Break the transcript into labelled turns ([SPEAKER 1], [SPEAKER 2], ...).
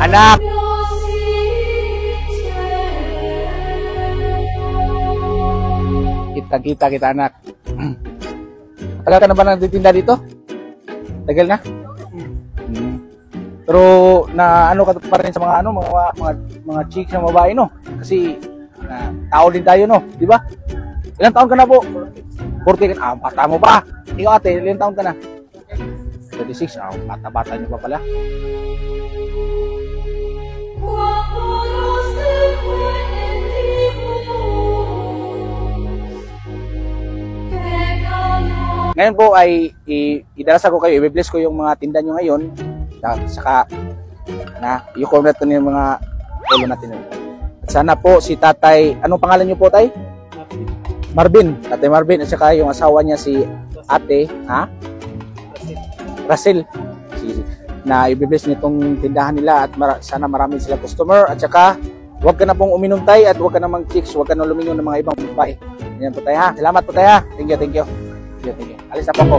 [SPEAKER 1] Anak! Kita anak. Tagal ka na ba nagtitinda dito? Tagal na? Pero na ano ka pa rin sa mga ano mga chicks na babae no? Kasi tao din tayo no, di ba? Ilang taon ka na po? 40 ka na. Bata mo pa. Ikaw ate, ilang taon ka na? 36. Bata-bata niyo pa pala. Ngayon po ay idarasa ko kayo, i-bless ko yung mga tinda nyo ngayon. Saka i-comment ko yung mga ulo natin. At sana po si tatay, anong pangalan nyo po tay? Marvin. Tatay Marvin at saka yung asawa niya si ate, Russell. Na i-bless nitong tindahan nila at sana marami sila customer. At saka huwag ka na pong uminom tay at huwag ka na mag-chicks, huwag ka na lumingon ng mga ibang babae. Yan po tayo ha. Salamat po tayo ha. Thank you. Alis na po ako.